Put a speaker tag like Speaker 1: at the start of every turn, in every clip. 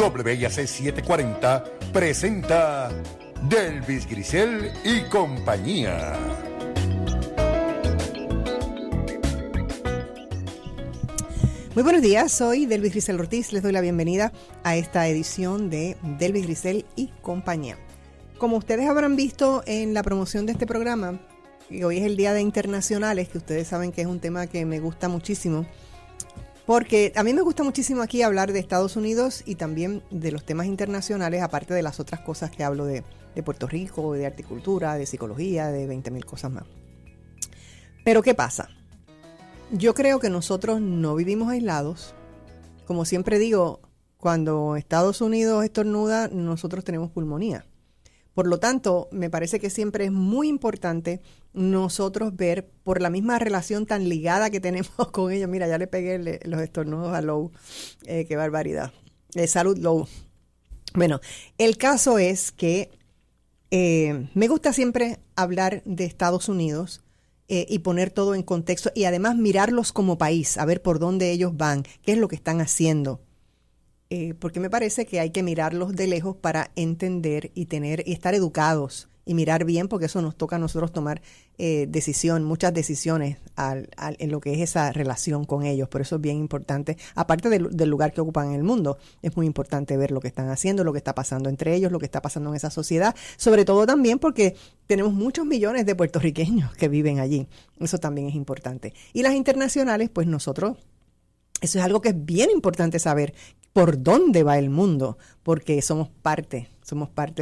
Speaker 1: WIAC 740 presenta Delvis Grisel y compañía.
Speaker 2: Muy buenos días, soy Delvis Grisel Ortiz. Les doy la bienvenida a esta edición de Delvis Grisel y compañía. Como ustedes habrán visto en la promoción de este programa, y hoy es el Día de Internacionales, que ustedes saben que es un tema que me gusta muchísimo, porque a mí me gusta muchísimo aquí hablar de Estados Unidos y también de los temas internacionales, aparte de las otras cosas que hablo de Puerto Rico, de horticultura, de psicología, de 20,000 cosas más. Pero ¿qué pasa? Yo creo que nosotros no vivimos aislados. Como siempre digo, cuando Estados Unidos estornuda, nosotros tenemos pulmonía. Por lo tanto, me parece que siempre es muy importante nosotros ver, por la misma relación tan ligada que tenemos con ellos. Mira, ya le pegué los estornudos a Lou. Qué barbaridad. Salud, Lou. Bueno, el caso es que me gusta siempre hablar de Estados Unidos y poner todo en contexto y además mirarlos como país, a ver por dónde ellos van, qué es lo que están haciendo. Porque me parece que hay que mirarlos de lejos para entender y estar educados y mirar bien, porque eso nos toca a nosotros tomar muchas decisiones en lo que es esa relación con ellos. Por eso es bien importante, aparte del lugar que ocupan en el mundo, es muy importante ver lo que están haciendo, lo que está pasando entre ellos, lo que está pasando en esa sociedad, sobre todo también porque tenemos muchos millones de puertorriqueños que viven allí. Eso también es importante. Y las internacionales, pues nosotros, eso es algo que es bien importante saber por dónde va el mundo, porque somos parte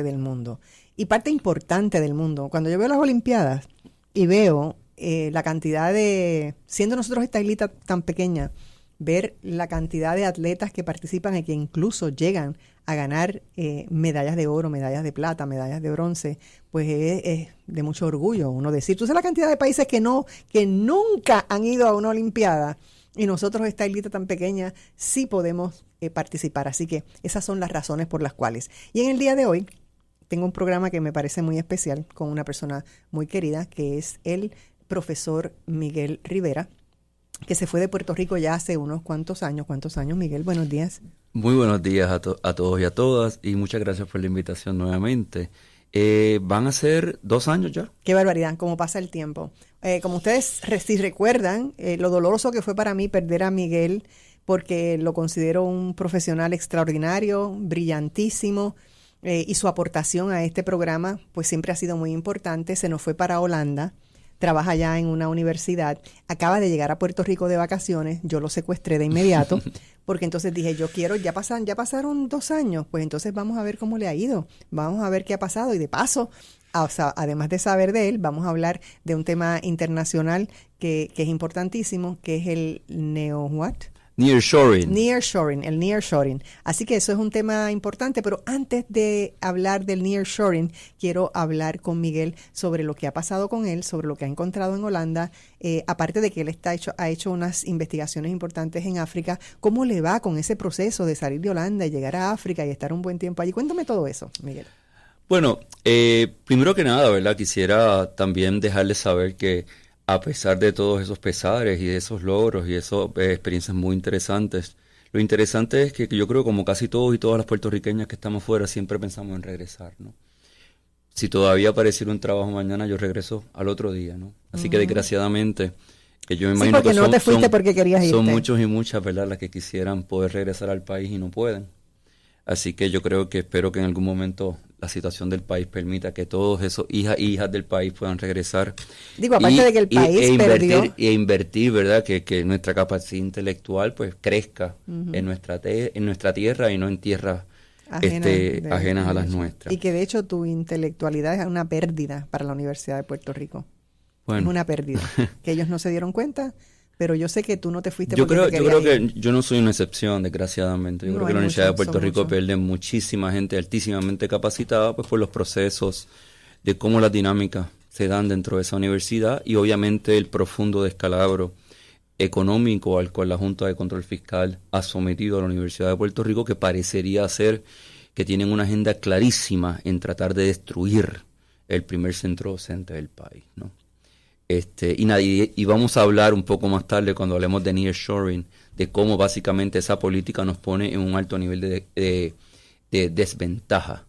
Speaker 2: del mundo y parte importante del mundo. Cuando yo veo las Olimpiadas y veo la cantidad siendo nosotros esta islita tan pequeña, ver la cantidad de atletas que participan y que incluso llegan a ganar medallas de oro, medallas de plata, medallas de bronce, pues es de mucho orgullo uno decir. Tú sabes la cantidad de países que nunca han ido a una Olimpiada. Y nosotros, esta islita tan pequeña, sí podemos participar. Así que esas son las razones por las cuales. Y en el día de hoy tengo un programa que me parece muy especial con una persona muy querida, que es el profesor Miguel Rivera, que se fue de Puerto Rico ya hace unos cuantos años. ¿Cuántos años, Miguel? Buenos días.
Speaker 3: Muy buenos días a todos y a todas, y muchas gracias por la invitación nuevamente. Van a ser 2 años ya.
Speaker 2: Qué barbaridad, cómo pasa el tiempo. Como ustedes si recuerdan, lo doloroso que fue para mí perder a Miguel, porque lo considero un profesional extraordinario, brillantísimo, y su aportación a este programa pues siempre ha sido muy importante. Se nos fue para Holanda, trabaja ya en una universidad, acaba de llegar a Puerto Rico de vacaciones, yo lo secuestré de inmediato, porque entonces dije, ya pasaron 2 años, pues entonces vamos a ver cómo le ha ido, vamos a ver qué ha pasado, y de paso, además de saber de él, vamos a hablar de un tema internacional que es importantísimo, que es el Nearshoring. Así que eso es un tema importante, pero antes de hablar del Nearshoring, quiero hablar con Miguel sobre lo que ha pasado con él, sobre lo que ha encontrado en Holanda, aparte de que él ha hecho unas investigaciones importantes en África. ¿Cómo le va con ese proceso de salir de Holanda y llegar a África y estar un buen tiempo allí? Cuéntame todo eso, Miguel.
Speaker 3: Bueno, primero que nada, ¿verdad? Quisiera también dejarles saber que a pesar de todos esos pesares y de esos logros y esas experiencias muy interesantes, lo interesante es que yo creo, como casi todos y todas las puertorriqueñas que estamos fuera, siempre pensamos en regresar, ¿no? Si todavía apareciera un trabajo mañana, yo regreso al otro día, ¿no? Así que desgraciadamente, que yo me imagino que
Speaker 2: no te fuiste porque querías irte.
Speaker 3: Son muchos y muchas, ¿verdad?, las que quisieran poder regresar al país y no pueden. Así que yo espero que en algún momento la situación del país permita que todos esos hijas del país puedan regresar.
Speaker 2: Digo, aparte de que el país perdió.
Speaker 3: Invertir, ¿verdad? Que nuestra capacidad intelectual pues crezca en nuestra tierra y no en tierras ajenas a las nuestras.
Speaker 2: Y que de hecho tu intelectualidad es una pérdida para la Universidad de Puerto Rico. Bueno. Es una pérdida. Que ellos no se dieron cuenta. Pero yo sé que tú no te fuiste
Speaker 3: yo creo que yo no soy una excepción, desgraciadamente. Yo creo que la Universidad de Puerto Rico pierde muchísima gente altísimamente capacitada pues por los procesos de cómo las dinámicas se dan dentro de esa universidad y obviamente el profundo descalabro económico al cual la Junta de Control Fiscal ha sometido a la Universidad de Puerto Rico, que parecería ser que tienen una agenda clarísima en tratar de destruir el primer centro docente del país, ¿no? Y vamos a hablar un poco más tarde, cuando hablemos de nearshoring, de cómo básicamente esa política nos pone en un alto nivel de de desventaja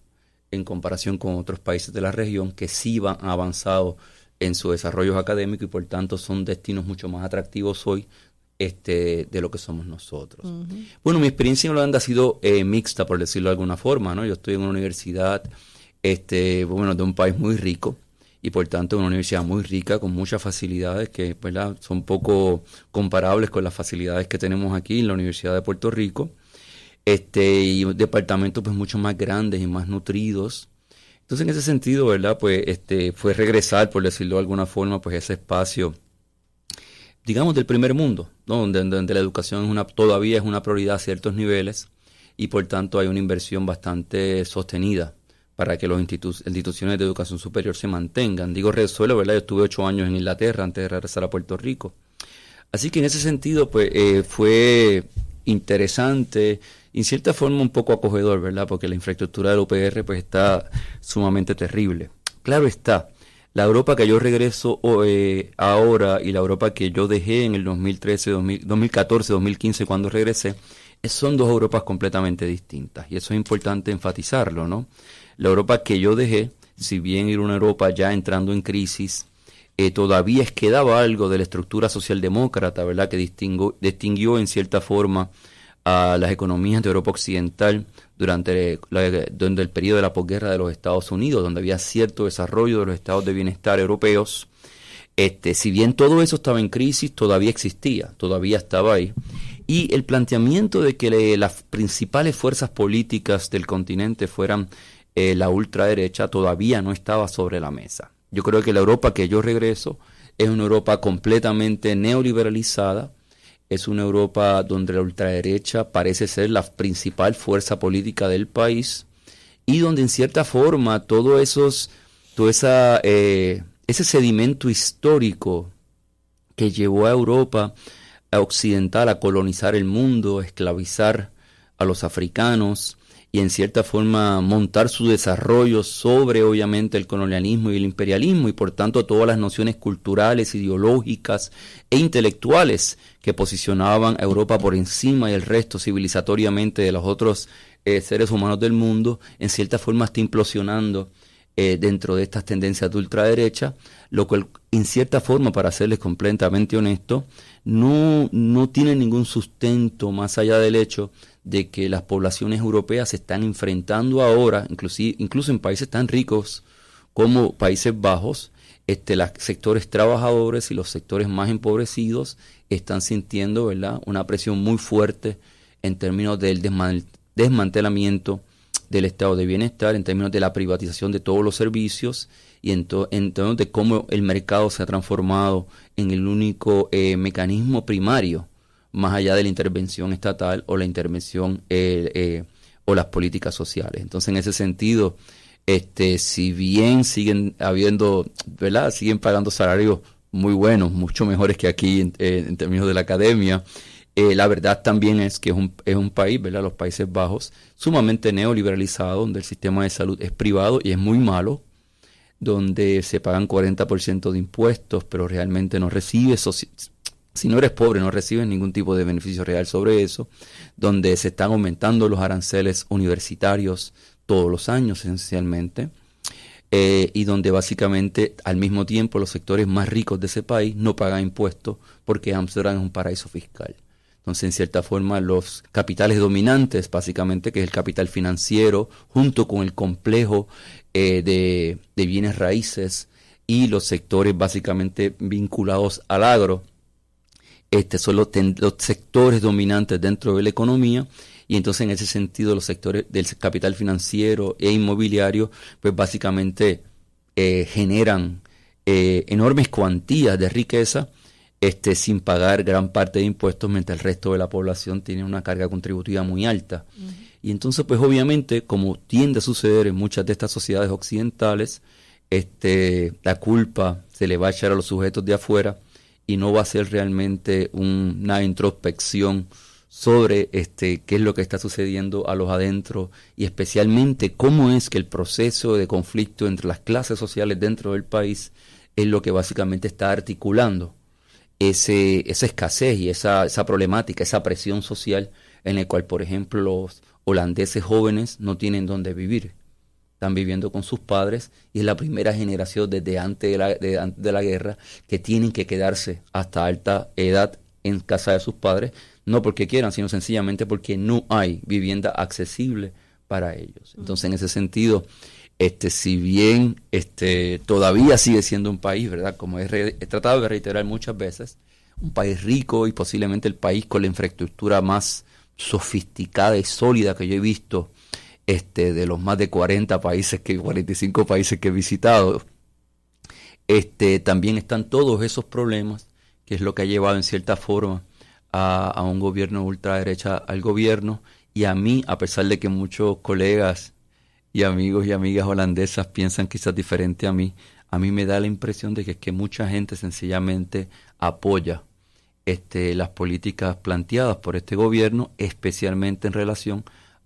Speaker 3: en comparación con otros países de la región que sí han avanzado en su desarrollo académico y por tanto son destinos mucho más atractivos hoy de lo que somos nosotros. Uh-huh. Bueno, mi experiencia en Holanda ha sido mixta, por decirlo de alguna forma, ¿no? Yo estoy en una universidad de un país muy rico y por tanto una universidad muy rica con muchas facilidades que, ¿verdad?, son poco comparables con las facilidades que tenemos aquí en la Universidad de Puerto Rico. Y departamentos pues mucho más grandes y más nutridos. Entonces en ese sentido, ¿verdad?, pues fue regresar, por decirlo de alguna forma, pues ese espacio, digamos, del primer mundo, ¿no? donde la educación todavía es una prioridad a ciertos niveles y por tanto hay una inversión bastante sostenida para que las instituciones de educación superior se mantengan. Digo resuelo, ¿verdad? Yo estuve 8 años en Inglaterra antes de regresar a Puerto Rico. Así que en ese sentido, pues fue interesante, en cierta forma un poco acogedor, ¿verdad? Porque la infraestructura del UPR pues está sumamente terrible. Claro está, la Europa que yo regreso ahora y la Europa que yo dejé en el 2014, 2015 cuando regresé, son dos Europas completamente distintas y eso es importante enfatizarlo, ¿no? La Europa que yo dejé, si bien era una Europa ya entrando en crisis, todavía quedaba algo de la estructura socialdemócrata, ¿verdad?, que distinguió en cierta forma a las economías de Europa Occidental durante el periodo de la posguerra de los Estados Unidos, donde había cierto desarrollo de los estados de bienestar europeos. Si bien todo eso estaba en crisis, todavía existía, todavía estaba ahí. Y el planteamiento de que las principales fuerzas políticas del continente fueran la ultraderecha todavía no estaba sobre la mesa. Yo creo que la Europa que yo regreso es una Europa completamente neoliberalizada, es una Europa donde la ultraderecha parece ser la principal fuerza política del país y donde en cierta forma ese sedimento histórico que llevó a Europa occidental a colonizar el mundo, a esclavizar a los africanos y en cierta forma montar su desarrollo sobre obviamente el colonialismo y el imperialismo y por tanto todas las nociones culturales, ideológicas e intelectuales que posicionaban a Europa por encima del resto civilizatoriamente de los otros seres humanos del mundo, en cierta forma está implosionando dentro de estas tendencias de ultraderecha, lo cual en cierta forma, para serles completamente honesto, no tiene ningún sustento más allá del hecho de que las poblaciones europeas se están enfrentando ahora, incluso en países tan ricos como Países Bajos, los sectores trabajadores y los sectores más empobrecidos están sintiendo, ¿verdad?, una presión muy fuerte en términos del desmantelamiento del estado de bienestar, en términos de la privatización de todos los servicios y en términos de cómo el mercado se ha transformado en el único mecanismo primario más allá de la intervención estatal o la intervención o las políticas sociales. Entonces, en ese sentido, si bien siguen habiendo, ¿verdad?, siguen pagando salarios muy buenos, mucho mejores que aquí en términos de la academia, la verdad también es que es un país, ¿verdad?, los Países Bajos, sumamente neoliberalizado, donde el sistema de salud es privado y es muy malo, donde se pagan 40% de impuestos, pero realmente no recibes, si no eres pobre, no recibes ningún tipo de beneficio real sobre eso, donde se están aumentando los aranceles universitarios todos los años esencialmente, y donde básicamente al mismo tiempo los sectores más ricos de ese país no pagan impuestos porque Ámsterdam es un paraíso fiscal. Entonces, en cierta forma, los capitales dominantes, básicamente, que es el capital financiero, junto con el complejo de bienes raíces y los sectores básicamente vinculados al agro, son los sectores dominantes dentro de la economía. Y entonces, en ese sentido, los sectores del capital financiero e inmobiliario, pues básicamente generan enormes cuantías de riqueza, sin pagar gran parte de impuestos, mientras el resto de la población tiene una carga contributiva muy alta. Uh-huh. Y entonces, pues obviamente, como tiende a suceder en muchas de estas sociedades occidentales, la culpa se le va a echar a los sujetos de afuera y no va a ser realmente una introspección sobre qué es lo que está sucediendo a los adentro y especialmente cómo es que el proceso de conflicto entre las clases sociales dentro del país es lo que básicamente está articulando esa escasez y esa problemática, esa presión social en la cual, por ejemplo, los holandeses jóvenes no tienen dónde vivir. Están viviendo con sus padres y es la primera generación desde antes de la guerra que tienen que quedarse hasta alta edad en casa de sus padres, no porque quieran, sino sencillamente porque no hay vivienda accesible para ellos. Entonces, en ese sentido, si bien todavía sigue siendo un país, ¿verdad? Como he tratado de reiterar muchas veces, un país rico y posiblemente el país con la infraestructura más sofisticada y sólida que yo he visto de los más de 45 países que he visitado, también están todos esos problemas, que es lo que ha llevado en cierta forma a un gobierno ultraderecha al gobierno, y a mí, a pesar de que muchos colegas y amigos y amigas holandesas piensan quizás diferente a mí me da la impresión de que mucha gente sencillamente apoya las políticas planteadas por este gobierno, especialmente en relación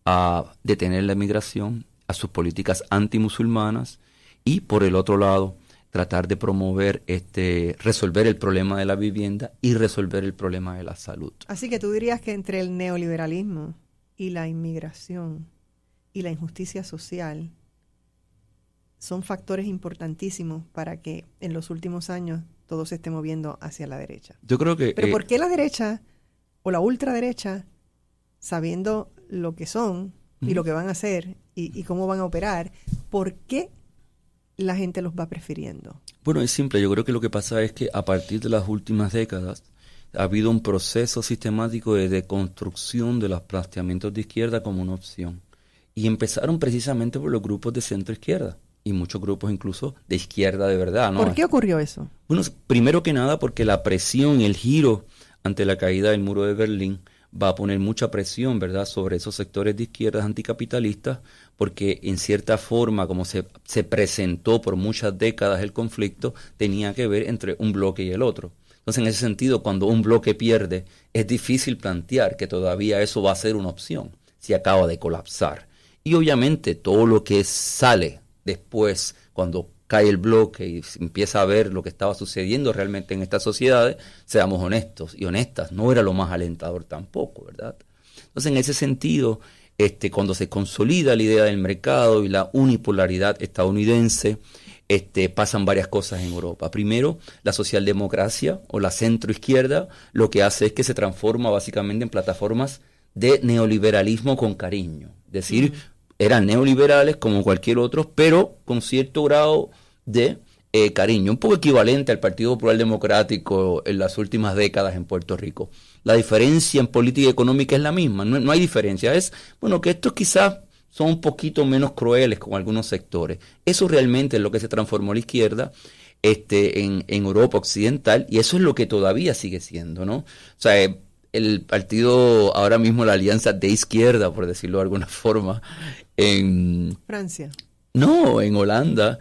Speaker 3: a detener la migración, a sus políticas antimusulmanas y, por el otro lado, tratar de promover, resolver el problema de la vivienda y resolver el problema de la salud.
Speaker 2: Así que tú dirías que entre el neoliberalismo y la inmigración y la injusticia social son factores importantísimos para que en los últimos años todo se esté moviendo hacia la derecha.
Speaker 3: Yo creo que...
Speaker 2: Pero ¿por qué la derecha o la ultraderecha, sabiendo lo que son y lo que van a hacer y cómo van a operar, por qué la gente los va prefiriendo?
Speaker 3: Bueno, es simple. Yo creo que lo que pasa es que a partir de las últimas décadas ha habido un proceso sistemático de deconstrucción de los planteamientos de izquierda como una opción. Y empezaron precisamente por los grupos de centro-izquierda y muchos grupos incluso de izquierda de verdad, ¿no?
Speaker 2: ¿Por qué ocurrió eso?
Speaker 3: Bueno, primero que nada porque la presión y el giro ante la caída del muro de Berlín va a poner mucha presión, ¿verdad?, sobre esos sectores de izquierdas anticapitalistas, porque en cierta forma, como se presentó por muchas décadas el conflicto, tenía que ver entre un bloque y el otro. Entonces, en ese sentido, cuando un bloque pierde, es difícil plantear que todavía eso va a ser una opción, si acaba de colapsar. Y obviamente todo lo que sale después, cuando cae el bloque y se empieza a ver lo que estaba sucediendo realmente en estas sociedades, seamos honestos y honestas, no era lo más alentador tampoco, ¿verdad? Entonces, en ese sentido, cuando se consolida la idea del mercado y la unipolaridad estadounidense, pasan varias cosas en Europa. Primero, la socialdemocracia o la centroizquierda lo que hace es que se transforma básicamente en plataformas de neoliberalismo con cariño. Es decir, eran neoliberales como cualquier otro, pero con cierto grado de cariño, un poco equivalente al Partido Popular Democrático en las últimas décadas en Puerto Rico. La diferencia en política económica es la misma, no hay diferencia. Es, bueno, que estos quizás son un poquito menos crueles con algunos sectores. Eso realmente es lo que se transformó la izquierda en Europa Occidental, y eso es lo que todavía sigue siendo, ¿no? O sea, el partido, ahora mismo la alianza de izquierda, por decirlo de alguna forma, en
Speaker 2: Francia.
Speaker 3: No, en Holanda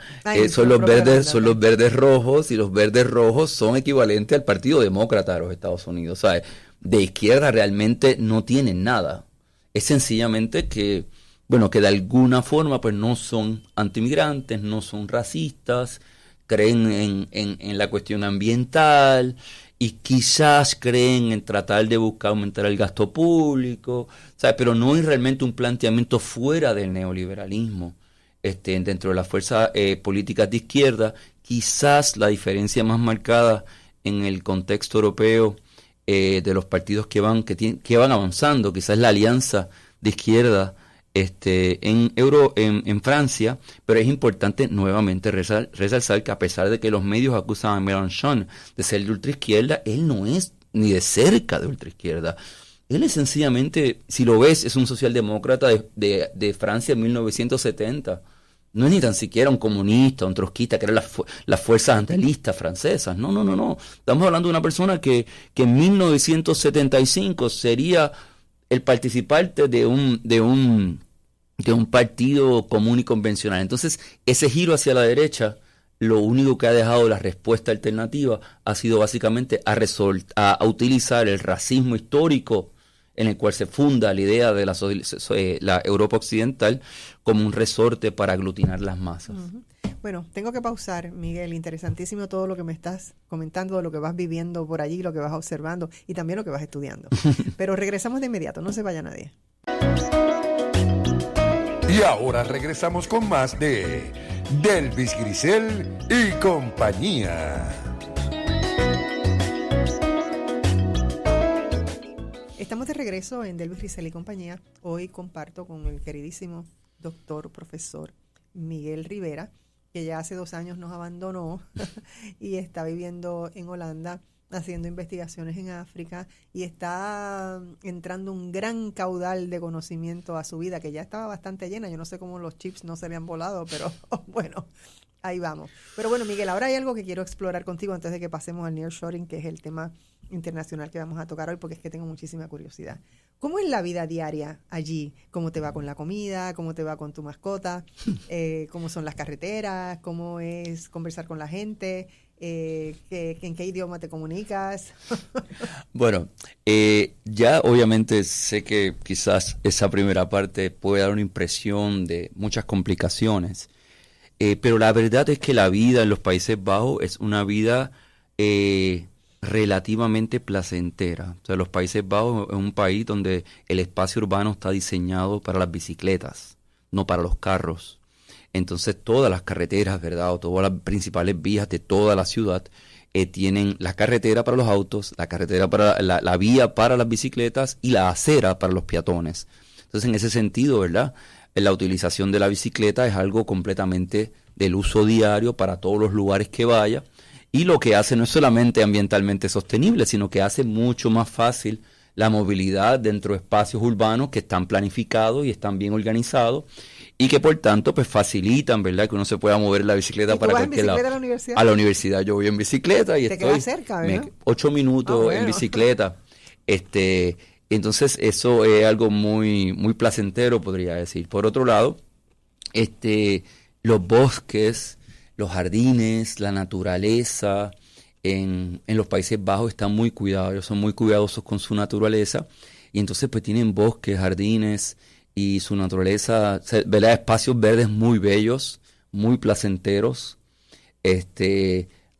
Speaker 3: son los verdes rojos, y los verdes rojos son equivalentes al Partido Demócrata de los Estados Unidos. O sea, de izquierda realmente no tienen nada. Es sencillamente que, bueno, que de alguna forma pues no son antimigrantes, no son racistas, creen en la cuestión ambiental y quizás creen en tratar de buscar aumentar el gasto público, ¿sabes? Pero no hay realmente un planteamiento fuera del neoliberalismo dentro de las fuerzas políticas de izquierda. Quizás la diferencia más marcada en el contexto europeo de los partidos que van avanzando, quizás la alianza de izquierda en Francia, pero es importante nuevamente resaltar que a pesar de que los medios acusan a Mélenchon de ser de ultraizquierda, él no es ni de cerca de ultraizquierda. Él es sencillamente, si lo ves, es un socialdemócrata de Francia en 1970. No es ni tan siquiera un comunista, un trotskista, que eran las fuerzas antilistas francesas. No. Estamos hablando de una persona que en 1975 sería el participante de un partido común y convencional. Entonces, ese giro hacia la derecha, lo único que ha dejado la respuesta alternativa ha sido básicamente a utilizar el racismo histórico en el cual se funda la idea de la Europa occidental como un resorte para aglutinar las masas.
Speaker 2: Bueno, tengo que pausar, Miguel. Interesantísimo todo lo que me estás comentando, lo que vas viviendo por allí, lo que vas observando y también lo que vas estudiando. Pero regresamos de inmediato, no se vaya nadie.
Speaker 1: Y ahora regresamos con más de Delvis Grisel y compañía.
Speaker 2: Estamos de regreso en Delvis Grisel y compañía. Hoy comparto con el queridísimo doctor, profesor Miguel Rivera, que ya hace 2 años nos abandonó y está viviendo en Holanda, haciendo investigaciones en África y está entrando un gran caudal de conocimiento a su vida, que ya estaba bastante llena. Yo no sé cómo los chips no se le han volado, pero bueno, ahí vamos. Pero bueno, Miguel, ahora hay algo que quiero explorar contigo antes de que pasemos al nearshoring, que es el tema internacional que vamos a tocar hoy, porque es que tengo muchísima curiosidad. ¿Cómo es la vida diaria allí? ¿Cómo te va con la comida? ¿Cómo te va con tu mascota? ¿Cómo son las carreteras? ¿Cómo es conversar con la gente? ¿En qué idioma te comunicas?
Speaker 3: Bueno, ya obviamente sé que quizás esa primera parte puede dar una impresión de muchas complicaciones, pero la verdad es que la vida en los Países Bajos es una vida relativamente placentera. O sea, los Países Bajos es un país donde el espacio urbano está diseñado para las bicicletas, no para los carros. Entonces todas las carreteras, ¿verdad? O todas las principales vías de toda la ciudad tienen la carretera para los autos, la carretera para la vía para las bicicletas y la acera para los peatones. Entonces en ese sentido, ¿verdad? La utilización de la bicicleta es algo completamente del uso diario para todos los lugares que vaya. Y lo que hace no es solamente ambientalmente sostenible, sino que hace mucho más fácil la movilidad dentro de espacios urbanos que están planificados y están bien organizados y que por tanto pues facilitan, ¿verdad? Que uno se pueda mover la bicicleta para cualquier lado.
Speaker 2: ¿A la universidad?
Speaker 3: A la universidad yo voy en bicicleta y
Speaker 2: te
Speaker 3: estoy
Speaker 2: queda cerca, ¿verdad?
Speaker 3: 8 minutos en bicicleta. Entonces eso es algo muy, muy placentero, podría decir. Por otro lado, los bosques, los jardines, la naturaleza en los Países Bajos están muy cuidados, ellos son muy cuidadosos con su naturaleza y entonces pues tienen bosques, jardines y su naturaleza, ¿verdad? Espacios verdes muy bellos, muy placenteros.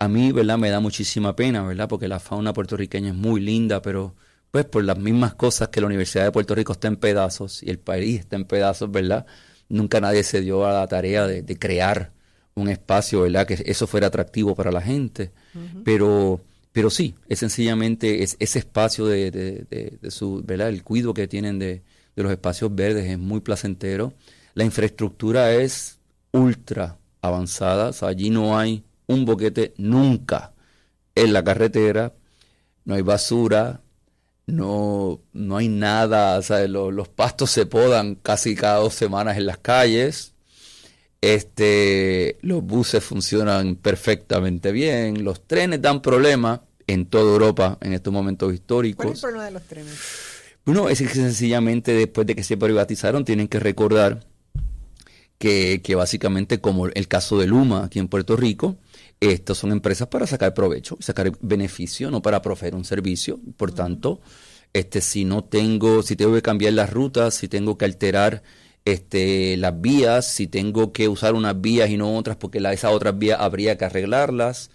Speaker 3: A mí, ¿verdad? Me da muchísima pena, ¿verdad? Porque la fauna puertorriqueña es muy linda, pero pues por las mismas cosas que la Universidad de Puerto Rico está en pedazos y el país está en pedazos, ¿verdad? Nunca nadie se dio a la tarea de crear un espacio, ¿verdad? Que eso fuera atractivo para la gente. Uh-huh. Pero sí, es sencillamente ese espacio de su, ¿verdad? El cuidado que tienen de los espacios verdes es muy placentero. La infraestructura es ultra avanzada, o sea, allí no hay un boquete nunca en la carretera, no hay basura, no hay nada, o sea, los pastos se podan casi cada 2 semanas en las calles. Los buses funcionan perfectamente bien, los trenes dan problemas en toda Europa en estos momentos históricos.
Speaker 2: ¿Cuál es el problema de los trenes?
Speaker 3: Bueno, es que sencillamente después de que se privatizaron tienen que recordar que básicamente, como el caso de Luma aquí en Puerto Rico, estas son empresas para sacar provecho, sacar beneficio, no para proveer un servicio. Por tanto, si tengo que cambiar las rutas, si tengo que alterar las vías, si tengo que usar unas vías y no otras porque esas otras vías habría que arreglarlas,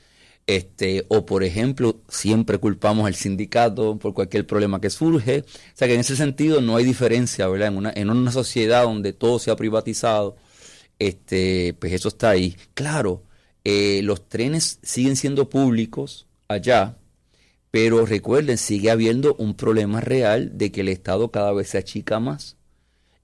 Speaker 3: o por ejemplo siempre culpamos al sindicato por cualquier problema que surge. O sea que en ese sentido no hay diferencia, ¿verdad? En una sociedad donde todo se ha privatizado, pues eso está ahí. Claro, los trenes siguen siendo públicos allá, pero recuerden, sigue habiendo un problema real de que el Estado cada vez se achica más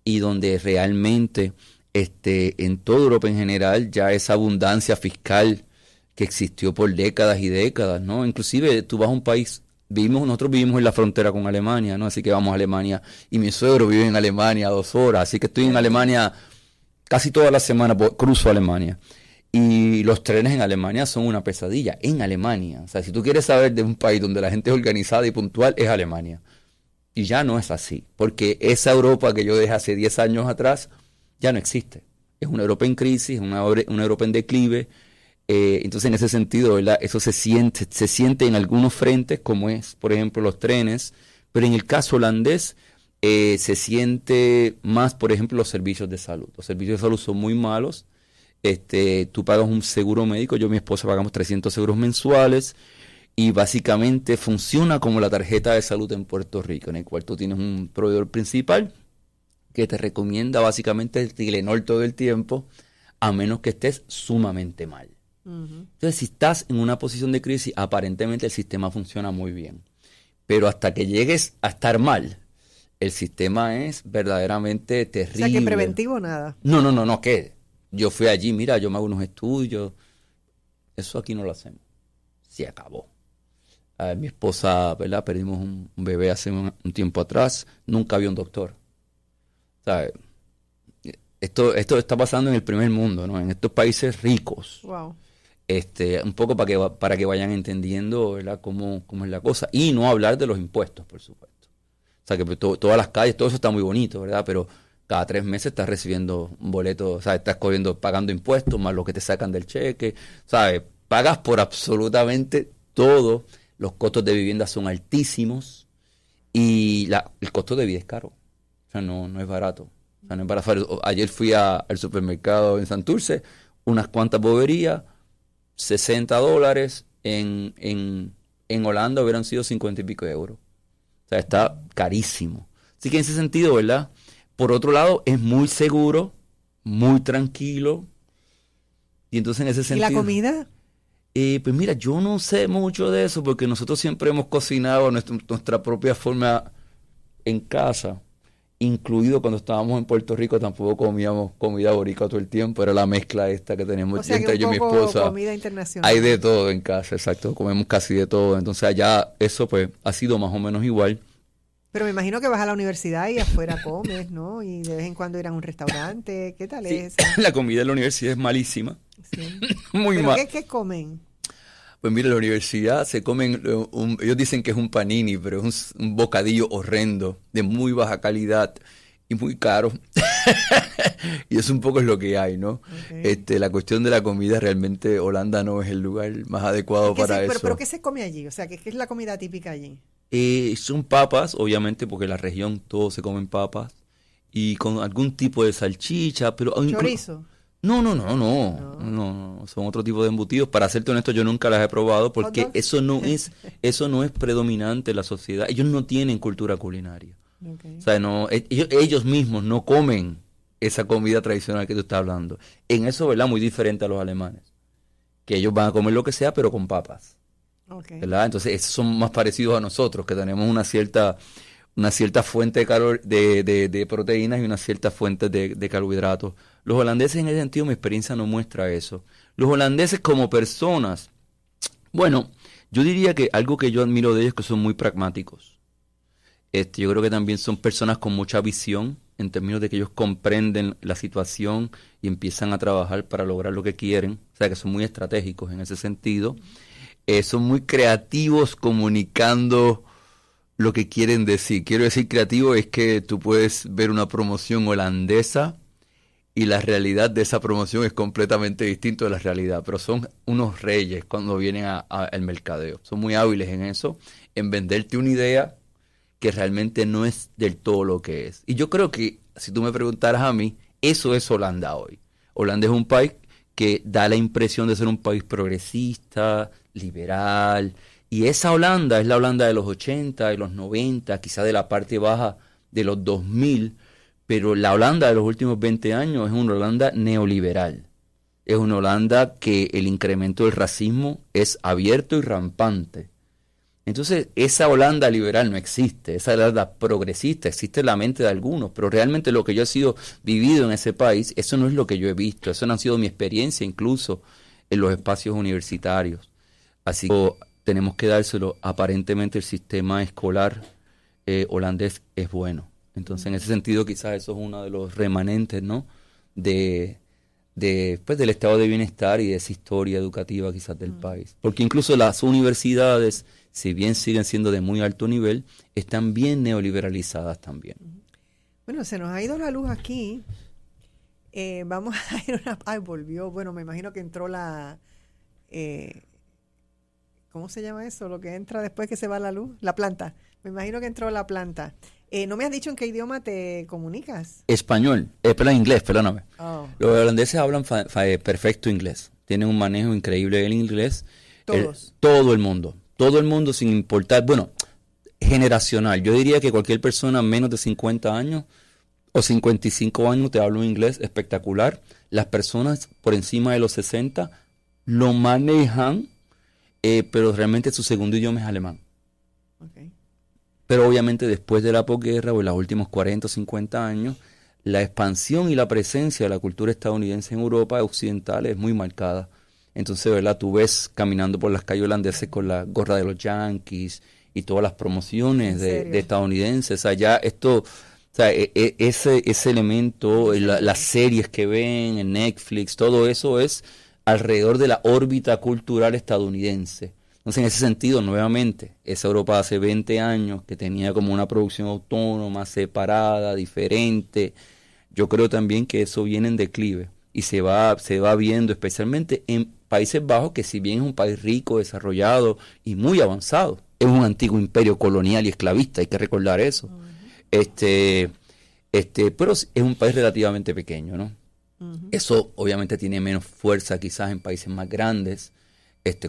Speaker 3: y donde realmente en toda Europa en general ya esa abundancia fiscal que existió por décadas y décadas, ¿no? Inclusive tú vas a un país, nosotros vivimos en la frontera con Alemania, ¿no? Así que vamos a Alemania y mi suegro vive en Alemania 2 horas, así que estoy en Alemania casi toda la semana, cruzo Alemania. Y los trenes en Alemania son una pesadilla, en Alemania. O sea, si tú quieres saber de un país donde la gente es organizada y puntual, es Alemania. Y ya no es así, porque esa Europa que yo dejé hace 10 años atrás ya no existe. Es una Europa en crisis, una Europa en declive. Entonces, en ese sentido, ¿verdad? Eso se siente en algunos frentes, como es, por ejemplo, los trenes, pero en el caso holandés se siente más, por ejemplo, los servicios de salud. Los servicios de salud son muy malos. tú pagas un seguro médico, yo y mi esposa pagamos 300 euros mensuales, y básicamente funciona como la tarjeta de salud en Puerto Rico, en el cual tú tienes un proveedor principal que te recomienda básicamente el Tylenol todo el tiempo, a menos que estés sumamente mal. Entonces, si estás en una posición de crisis, aparentemente el sistema funciona muy bien. Pero hasta que llegues a estar mal, el sistema es verdaderamente terrible.
Speaker 2: O sea, que preventivo nada.
Speaker 3: No, ¿qué? Yo fui allí, mira, yo me hago unos estudios. Eso aquí no lo hacemos. Se acabó. Mi esposa, ¿verdad? Perdimos un bebé hace un tiempo atrás. Nunca había un doctor. ¿Sabes? Esto está pasando en el primer mundo, ¿no? En estos países ricos.
Speaker 2: Wow.
Speaker 3: Un poco para que vayan entendiendo, ¿verdad? Cómo es la cosa. Y no hablar de los impuestos, por supuesto. O sea, que todas las calles, todo eso está muy bonito, ¿verdad? Pero cada 3 meses estás recibiendo un boleto, o sea, estás pagando impuestos, más lo que te sacan del cheque, ¿sabes? Pagas por absolutamente todo. Los costos de vivienda son altísimos y el costo de vida es caro. O sea, no es barato. O sea, no es barato. Ayer fui al supermercado en Santurce, unas cuantas boberías, $60. En Holanda hubieran sido 50 y pico de euros. O sea, está carísimo. Así que en ese sentido, ¿verdad? Por otro lado, es muy seguro, muy tranquilo. Y entonces en ese sentido...
Speaker 2: ¿Y la comida?
Speaker 3: Pues mira, yo no sé mucho de eso porque nosotros siempre hemos cocinado nuestra propia forma en casa. Incluido cuando estábamos en Puerto Rico, tampoco comíamos comida boricua todo el tiempo. Era la mezcla esta que tenemos,
Speaker 2: o sea,
Speaker 3: entre
Speaker 2: que
Speaker 3: yo y mi esposa.
Speaker 2: Comida internacional.
Speaker 3: Hay de todo en casa, exacto. Comemos casi de todo. Entonces allá eso pues ha sido más o menos igual.
Speaker 2: Pero me imagino que vas a la universidad y afuera comes, ¿no? Y de vez en cuando ir a un restaurante. ¿Qué tal
Speaker 3: sí,
Speaker 2: es?
Speaker 3: La comida en la universidad es malísima.
Speaker 2: Sí.
Speaker 3: Muy
Speaker 2: ¿Pero
Speaker 3: mal.
Speaker 2: qué comen?
Speaker 3: Pues mira, en la universidad se comen, ellos dicen que es un panini, pero es un bocadillo horrendo, de muy baja calidad y muy caro. Y eso un poco es lo que hay, ¿no? Okay. La cuestión de la comida, realmente Holanda no es el lugar más adecuado para eso.
Speaker 2: ¿Pero qué se come allí? O sea, ¿qué es la comida típica allí?
Speaker 3: Son papas, obviamente, porque en la región todo se comen papas, y con algún tipo de salchicha, pero...
Speaker 2: ¿Chorizo?
Speaker 3: No, son otro tipo de embutidos. Para serte honesto, yo nunca las he probado porque eso no es predominante en la sociedad. Ellos no tienen cultura culinaria. Okay. O sea, ellos mismos no comen esa comida tradicional que tú estás hablando. En eso, ¿verdad? Muy diferente a los alemanes, que ellos van a comer lo que sea, pero con papas. Okay. ¿Verdad? Entonces, esos son más parecidos a nosotros, que tenemos una cierta fuente de proteínas y una cierta fuente de carbohidratos. Los holandeses, en ese sentido, mi experiencia no muestra eso. Los holandeses como personas, bueno, yo diría que algo que yo admiro de ellos es que son muy pragmáticos. Yo creo que también son personas con mucha visión, en términos de que ellos comprenden la situación y empiezan a trabajar para lograr lo que quieren. O sea, que son muy estratégicos en ese sentido. Son muy creativos comunicando lo que quieren decir. Quiero decir creativo es que tú puedes ver una promoción holandesa y la realidad de esa promoción es completamente distinta de la realidad, pero son unos reyes cuando vienen al mercadeo. Son muy hábiles en eso, en venderte una idea que realmente no es del todo lo que es. Y yo creo que, si tú me preguntaras a mí, eso es Holanda hoy. Holanda es un país que da la impresión de ser un país progresista, liberal, y esa Holanda es la Holanda de los 80, de los 90, quizá de la parte baja de los 2000, pero la Holanda de los últimos 20 años es una Holanda neoliberal. Es una Holanda que el incremento del racismo es abierto y rampante. Entonces, esa Holanda liberal no existe, esa Holanda progresista existe en la mente de algunos, pero realmente lo que yo he sido vivido en ese país, eso no es lo que yo he visto, eso no ha sido mi experiencia incluso en los espacios universitarios. Así que tenemos que dárselo. Aparentemente el sistema escolar holandés es bueno. Entonces, en ese sentido, quizás eso es uno de los remanentes, ¿no? Del estado de bienestar y de esa historia educativa quizás del país. Porque incluso las universidades, si bien siguen siendo de muy alto nivel, están bien neoliberalizadas también.
Speaker 2: Bueno, se nos ha ido la luz aquí. Vamos a ir a una... Ay, volvió. Bueno, me imagino que entró la... ¿cómo se llama eso? Lo que entra después que se va la luz. La planta. Me imagino que entró la planta. No me has dicho en qué idioma te comunicas.
Speaker 3: Español, inglés, perdóname.
Speaker 2: Oh.
Speaker 3: Los holandeses hablan perfecto inglés. Tienen un manejo increíble del inglés.
Speaker 2: Todos.
Speaker 3: Todo el mundo sin importar, bueno, generacional. Yo diría que cualquier persona menos de 50 años o 55 años te habla un inglés espectacular. Las personas por encima de los 60 lo manejan, pero realmente su segundo idioma es alemán.
Speaker 2: Okay.
Speaker 3: Pero obviamente después de la posguerra o en los últimos 40 o 50 años, la expansión y la presencia de la cultura estadounidense en Europa occidental es muy marcada. Entonces, ¿verdad? Tú ves caminando por las calles holandesas con la gorra de los Yankees y todas las promociones de estadounidenses. Allá esto, o sea, ese elemento, las series que ven en Netflix, todo eso es alrededor de la órbita cultural estadounidense. Entonces, en ese sentido, nuevamente, esa Europa hace 20 años que tenía como una producción autónoma, separada, diferente. Yo creo también que eso viene en declive y se va viendo especialmente en Países Bajos, que si bien es un país rico, desarrollado y muy avanzado, es un antiguo imperio colonial y esclavista, hay que recordar eso. Uh-huh. Pero es un país relativamente pequeño, ¿no? Uh-huh. Eso obviamente tiene menos fuerza quizás en países más grandes,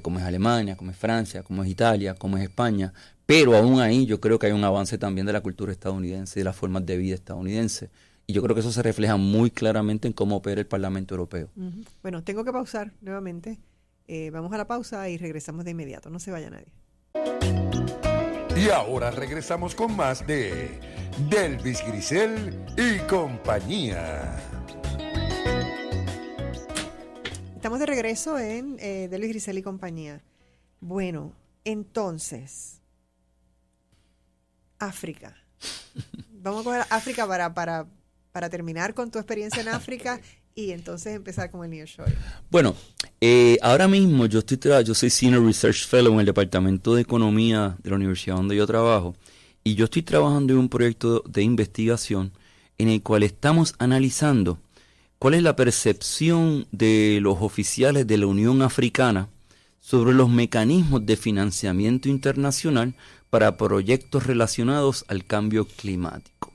Speaker 3: como es Alemania, como es Francia, como es Italia, como es España, pero aún ahí yo creo que hay un avance también de la cultura estadounidense y de las formas de vida estadounidense. Y yo creo que eso se refleja muy claramente en cómo opera el Parlamento Europeo.
Speaker 2: Uh-huh. Bueno, tengo que pausar nuevamente. Vamos a la pausa y regresamos de inmediato. No se vaya nadie.
Speaker 1: Y ahora regresamos con más de Delvis Grisel y compañía.
Speaker 2: Estamos de regreso en Delvis Grisel y compañía. Bueno, entonces, África. Vamos a coger África para terminar con tu experiencia en África y entonces empezar con el nearshoring.
Speaker 3: Bueno, ahora mismo yo soy Senior Research Fellow en el Departamento de Economía de la universidad donde yo trabajo y yo estoy trabajando en un proyecto de investigación en el cual estamos analizando cuál es la percepción de los oficiales de la Unión Africana sobre los mecanismos de financiamiento internacional para proyectos relacionados al cambio climático.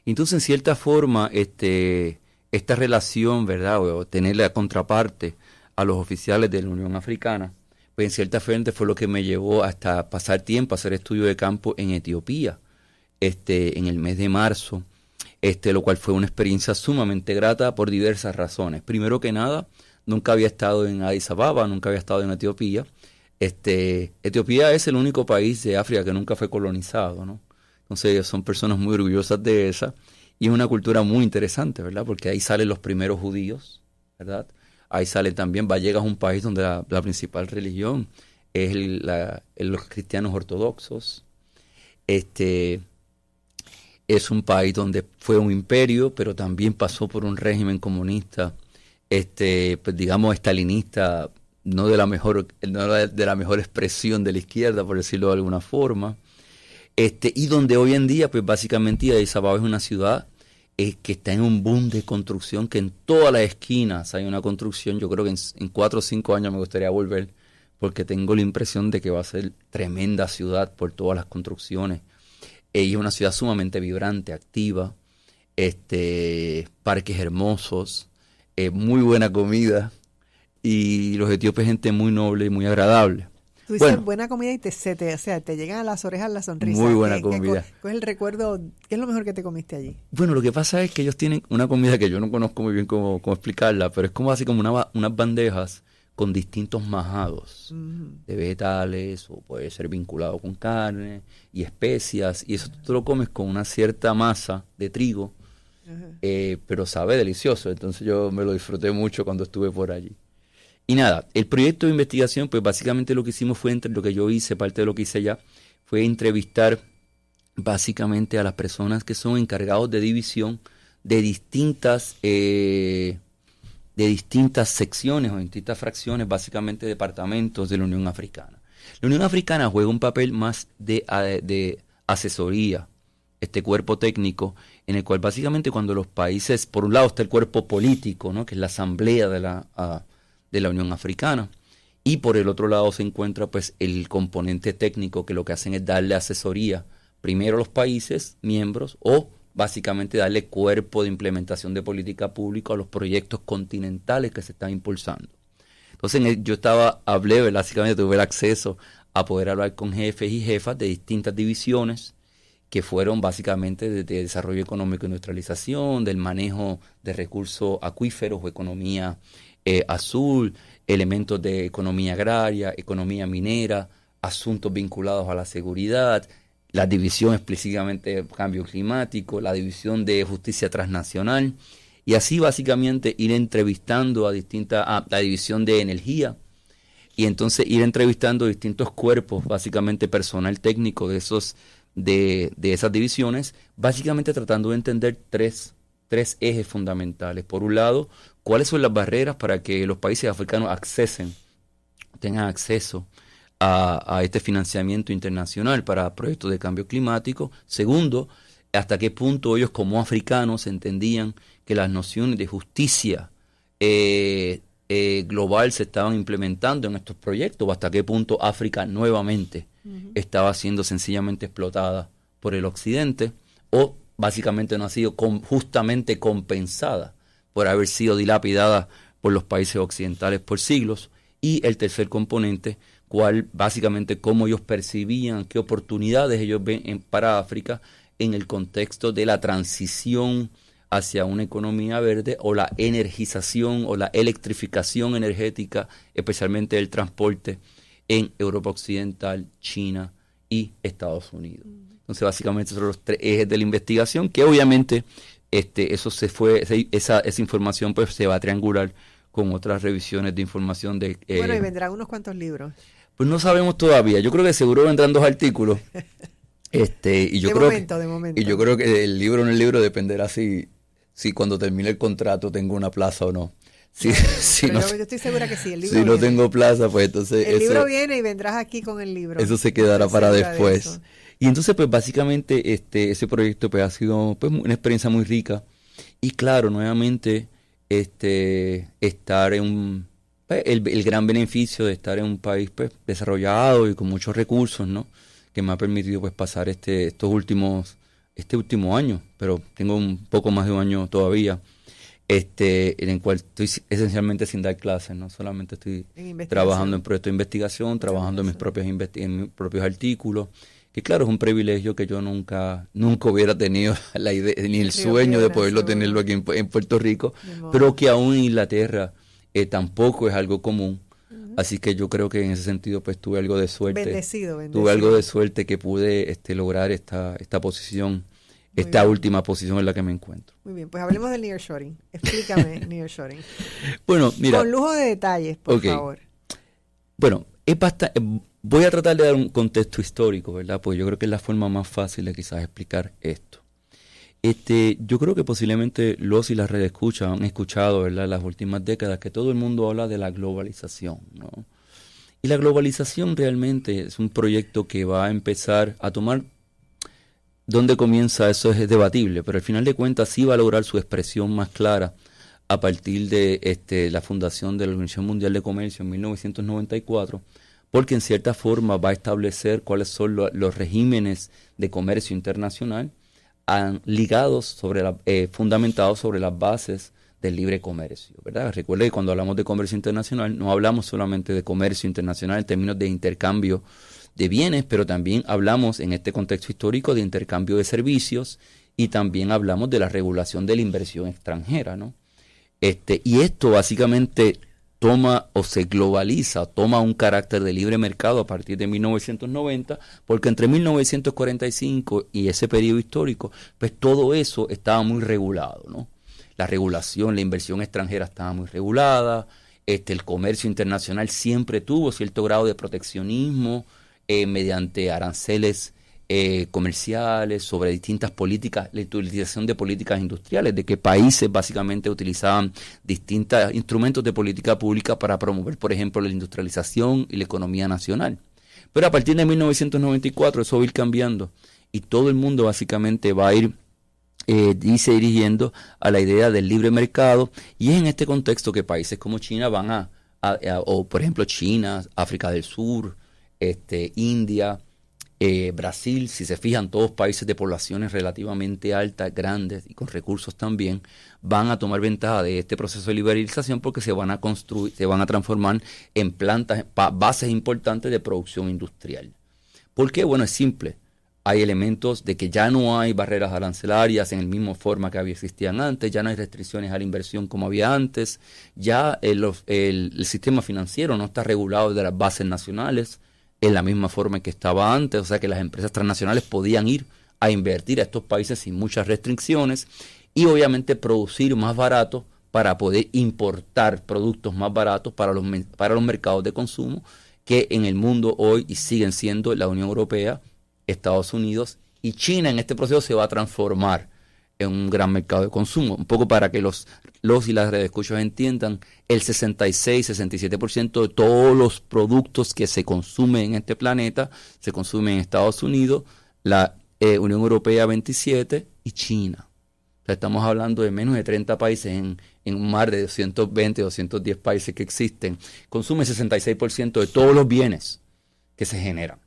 Speaker 3: Entonces, en cierta forma, esta relación, ¿verdad?, o tener la contraparte a los oficiales de la Unión Africana, pues en cierta forma fue lo que me llevó hasta pasar tiempo a hacer estudio de campo en Etiopía, en el mes de marzo, lo cual fue una experiencia sumamente grata por diversas razones. Primero que nada, nunca había estado en Addis Ababa, nunca había estado en Etiopía. Etiopía es el único país de África que nunca fue colonizado, ¿no? Entonces son personas muy orgullosas de esa y es una cultura muy interesante, ¿verdad? Porque ahí salen los primeros judíos, ¿verdad? Ahí sale también, Vallecas es un país donde la principal religión es los cristianos ortodoxos. Es un país donde fue un imperio, pero también pasó por un régimen comunista, pues digamos estalinista, no de la mejor expresión de la izquierda, por decirlo de alguna forma. Y donde hoy en día, pues básicamente Addis Ababa es una ciudad que está en un boom de construcción, que en todas las esquinas hay una construcción. Yo creo que en 4 o 5 años me gustaría volver, porque tengo la impresión de que va a ser tremenda ciudad por todas las construcciones. Y es una ciudad sumamente vibrante, activa, parques hermosos, muy buena comida, y los etíopes gente muy noble y muy agradable.
Speaker 2: Tú dices buena comida y te llegan a las orejas la sonrisa.
Speaker 3: Muy buena comida.
Speaker 2: ¿Cuál es el recuerdo? ¿Qué es lo mejor que te comiste allí?
Speaker 3: Bueno, lo que pasa es que ellos tienen una comida que yo no conozco muy bien cómo explicarla, pero es como así como unas bandejas con distintos majados de vegetales, o puede ser vinculado con carne y especias, y eso tú lo comes con una cierta masa de trigo, pero sabe delicioso. Entonces yo me lo disfruté mucho cuando estuve por allí. Y nada, el proyecto de investigación, pues básicamente lo que hicimos fue, entre lo que yo hice, parte de lo que hice allá, fue entrevistar básicamente a las personas que son encargados de división de distintas secciones o distintas fracciones, básicamente departamentos de la Unión Africana. La Unión Africana juega un papel más de asesoría, este cuerpo técnico, en el cual básicamente cuando los países, por un lado está el cuerpo político, ¿no?, que es la asamblea de la Unión Africana, y por el otro lado se encuentra pues el componente técnico, que lo que hacen es darle asesoría primero los países miembros o básicamente darle cuerpo de implementación de política pública a los proyectos continentales que se están impulsando. Entonces hablé, básicamente tuve el acceso a poder hablar con jefes y jefas de distintas divisiones que fueron básicamente de desarrollo económico e industrialización, del manejo de recursos acuíferos o economía azul, elementos de economía agraria, economía minera, asuntos vinculados a la seguridad, la división explícitamente de cambio climático, la división de justicia transnacional, y así básicamente ir entrevistando a la división de energía, y entonces ir entrevistando distintos cuerpos, básicamente personal técnico de esas divisiones, básicamente tratando de entender tres ejes fundamentales. Por un lado, cuáles son las barreras para que los países africanos tengan acceso a este financiamiento internacional para proyectos de cambio climático. Segundo, hasta qué punto ellos como africanos entendían que las nociones de justicia global se estaban implementando en estos proyectos, o hasta qué punto África nuevamente estaba siendo sencillamente explotada por el occidente, o básicamente no ha sido justamente compensada por haber sido dilapidada por los países occidentales por siglos. Y el tercer componente, básicamente cómo ellos percibían, qué oportunidades ellos ven para África en el contexto de la transición hacia una economía verde, o la energización o la electrificación energética, especialmente del transporte en Europa Occidental, China y Estados Unidos. Entonces básicamente son los tres ejes de la investigación, que obviamente esa información pues se va a triangular con otras revisiones de información de...
Speaker 2: Bueno, y vendrán unos cuantos libros.
Speaker 3: Pues no sabemos todavía. Yo creo que seguro vendrán 2 artículos. Y yo
Speaker 2: de momento.
Speaker 3: Y yo creo que el libro dependerá si cuando termine el contrato tengo una plaza o no.
Speaker 2: Yo estoy segura que sí, el libro
Speaker 3: si
Speaker 2: viene.
Speaker 3: no tengo plaza, pues entonces...
Speaker 2: El libro viene y vendrás aquí con el libro.
Speaker 3: Eso se quedará para después. Y entonces, pues básicamente ese proyecto pues ha sido pues una experiencia muy rica. Y claro, nuevamente, estar en el gran beneficio de estar en un país pues desarrollado y con muchos recursos, ¿no? Que me ha permitido pues pasar este último año, pero tengo un poco más de un año todavía, en el cual estoy esencialmente sin dar clases, ¿no? Solamente estoy trabajando en proyectos de investigación, trabajando en mis propios artículos, que claro, es un privilegio que yo nunca hubiera tenido la idea, ni el sueño de poderlo tenerlo aquí en Puerto Rico, pero que aún en Inglaterra tampoco es algo común. Así que yo creo que en ese sentido pues tuve algo de suerte.
Speaker 2: Bendecido.
Speaker 3: Tuve algo de suerte que pude lograr esta posición, última posición en la que me encuentro.
Speaker 2: Muy bien, pues hablemos del nearshoring. Explícame nearshoring.
Speaker 3: Bueno, mira.
Speaker 2: Con lujo de detalles, por favor.
Speaker 3: Bueno, voy a tratar de dar un contexto histórico, ¿verdad? Pues yo creo que es la forma más fácil de quizás explicar esto. Yo creo que posiblemente los y las redescuchas han escuchado, ¿verdad?, en las últimas décadas que todo el mundo habla de la globalización, ¿no? Y la globalización realmente es un proyecto que va a empezar a tomar... ¿Dónde comienza? Eso es debatible, pero al final de cuentas sí va a lograr su expresión más clara a partir de la fundación de la Organización Mundial de Comercio en 1994, porque en cierta forma va a establecer cuáles son los regímenes de comercio internacional fundamentados sobre las bases del libre comercio, ¿verdad? Recuerde que cuando hablamos de comercio internacional no hablamos solamente de comercio internacional en términos de intercambio de bienes, pero también hablamos en este contexto histórico de intercambio de servicios, y también hablamos de la regulación de la inversión extranjera, ¿no? Y esto básicamente toma un carácter de libre mercado a partir de 1990, porque entre 1945 y ese periodo histórico, pues todo eso estaba muy regulado, ¿no? La regulación, la inversión extranjera estaba muy regulada, el comercio internacional siempre tuvo cierto grado de proteccionismo mediante aranceles comerciales sobre distintas políticas, la utilización de políticas industriales, de que países básicamente utilizaban distintos instrumentos de política pública para promover, por ejemplo, la industrialización y la economía nacional. Pero a partir de 1994 eso va a ir cambiando y todo el mundo básicamente va a ir dirigiendo a la idea del libre mercado, y es en este contexto que países como China van o por ejemplo China, África del Sur, India, Brasil, si se fijan, todos países de poblaciones relativamente altas, grandes y con recursos también, van a tomar ventaja de este proceso de liberalización porque se van a construir, se van a transformar en plantas, bases importantes de producción industrial. ¿Por qué? Bueno, es simple. Hay elementos de que ya no hay barreras arancelarias en la misma forma que existían antes, ya no hay restricciones a la inversión como había antes, ya el sistema financiero no está regulado de las bases nacionales en la misma forma que estaba antes, o sea que las empresas transnacionales podían ir a invertir a estos países sin muchas restricciones y obviamente producir más barato para poder importar productos más baratos para los mercados de consumo que en el mundo hoy y siguen siendo la Unión Europea, Estados Unidos y China. En este proceso se va a transformar en un gran mercado de consumo. Un poco para que los y las redescuchas entiendan, el 66-67% de todos los productos que se consumen en este planeta se consumen en Estados Unidos, la Unión Europea 27% y China. O sea, estamos hablando de menos de 30 países en un mar de 220, 210 países que existen. Consume el 66% de todos los bienes que se generan.